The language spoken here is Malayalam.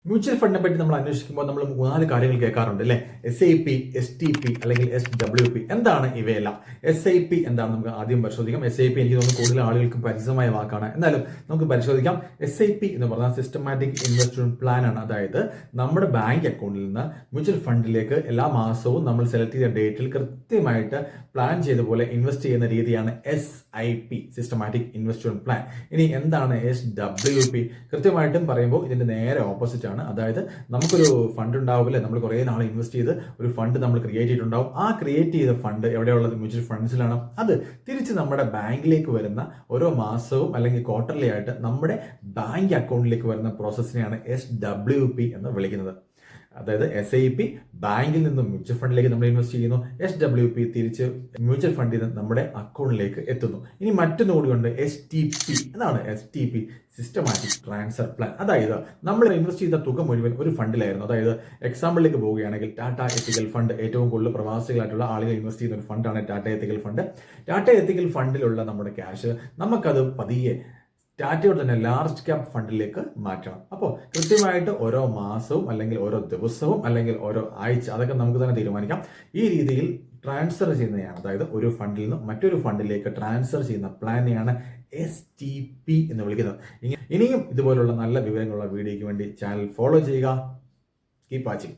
മ്യൂച്വൽ ഫണ്ടിനെ പറ്റി നമ്മൾ അന്വേഷിക്കുമ്പോൾ നമ്മൾ മൂന്നാല് കാര്യങ്ങൾ കേൾക്കാറുണ്ട് അല്ലേ? SIP, STP അല്ലെങ്കിൽ SWP. എന്താണ് ഇവയെല്ലാം? SIP എന്താണ് നമുക്ക് ആദ്യം പരിശോധിക്കാം. SIP എനിക്ക് തോന്നുന്നു കൂടുതൽ ആളുകൾക്ക് പരിചിതമായ വാക്കാണ്. എന്നാലും നമുക്ക് പരിശോധിക്കാം. SIP എന്ന് പറഞ്ഞാൽ സിസ്റ്റമാറ്റിക് ഇൻവെസ്റ്റ്മെന്റ് പ്ലാൻ ആണ്. അതായത് നമ്മുടെ ബാങ്ക് അക്കൗണ്ടിൽ നിന്ന് മ്യൂച്വൽ ഫണ്ടിലേക്ക് എല്ലാ മാസവും നമ്മൾ സെലക്ട് ചെയ്ത ഡേറ്റിൽ കൃത്യമായിട്ട് പ്ലാൻ ചെയ്ത പോലെ ഇൻവെസ്റ്റ് ചെയ്യുന്ന രീതിയാണ് SIP, സിസ്റ്റമാറ്റിക് ഇൻവെസ്റ്റ്മെന്റ് പ്ലാൻ. ഇനി എന്താണ് SWP? കൃത്യമായിട്ടും പറയുമ്പോൾ ഇതിന്റെ നേരെ ഓപ്പോസിറ്റ് ആണ്. അതായത് നമുക്കൊരു ഫണ്ട് ഉണ്ടാവില്ലേ, നമ്മൾ കുറേ നാൾ ഇൻവെസ്റ്റ് ചെയ്ത് ഒരു ഫണ്ട് നമ്മൾ ക്രിയേറ്റ് ചെയ്തിട്ടുണ്ടാവും. ആ ക്രിയേറ്റ് ചെയ്ത ഫണ്ട് എവിടെയുള്ളത്? മ്യൂച്വൽ ഫണ്ട്സിലാണ്. അത് തിരിച്ച് നമ്മുടെ ബാങ്കിലേക്ക് വരുന്ന ഓരോ മാസവും അല്ലെങ്കിൽ ക്വാർട്ടർലി ആയിട്ട് നമ്മുടെ ബാങ്ക് അക്കൗണ്ടിലേക്ക് വരുന്ന പ്രോസസ്സിനെയാണ് SWP എന്ന് വിളിക്കുന്നത്. അതായത് SIP ബാങ്കിൽ നിന്നും മ്യൂച്വൽ ഫണ്ടിലേക്ക് നമ്മൾ ഇൻവെസ്റ്റ് ചെയ്യുന്നു, SWP തിരിച്ച് മ്യൂച്വൽ ഫണ്ടിൽ നിന്ന് നമ്മുടെ അക്കൗണ്ടിലേക്ക് എത്തുന്നു. ഇനി മറ്റൊന്നു കൂടിയുണ്ട്, STP. എന്താണ് STP? Systematic transfer plan. അതായത് നമ്മൾ ഇൻവെസ്റ്റ് ചെയ്ത തുക മുഴുവൻ ഒരു ഫണ്ടിലായിരുന്നു. അതായത് എക്സാമ്പിളിലേക്ക് പോവുകയാണെങ്കിൽ ടാറ്റ എത്തിക്കൽ ഫണ്ട്, ഏറ്റവും കൂടുതൽ പ്രവാസികളായിട്ടുള്ള ആളുകൾ ഇൻവെസ്റ്റ് ചെയ്യുന്ന ഒരു ഫണ്ടാണ് ടാറ്റ എത്തിക്കൽ ഫണ്ട്. ടാറ്റ എത്തിക്കൽ ഫണ്ടിലുള്ള നമ്മുടെ ക്യാഷ് നമുക്കത് പതിയെ ടാറ്റയുടെ തന്നെ ലാർജ് ക്യാപ് ഫണ്ടിലേക്ക് മാറ്റണം. അപ്പോൾ കൃത്യമായിട്ട് ഓരോ മാസവും അല്ലെങ്കിൽ ഓരോ ദിവസവും അല്ലെങ്കിൽ ഓരോ ആഴ്ച, അതൊക്കെ നമുക്ക് തന്നെ തീരുമാനിക്കാം. ഈ രീതിയിൽ ട്രാൻസ്ഫർ ചെയ്യുന്നതാണ്, അതായത് ഒരു ഫണ്ടിൽ നിന്ന് മറ്റൊരു ഫണ്ടിലേക്ക് ട്രാൻസ്ഫർ ചെയ്യുന്ന പ്ലാനെയാണ് STP എന്ന് വിളിക്കുന്നത്. ഇനിയും ഇതുപോലുള്ള നല്ല വിവരങ്ങളുള്ള വീഡിയോയ്ക്ക് വേണ്ടി ചാനൽ ഫോളോ ചെയ്യുക. Keep watching.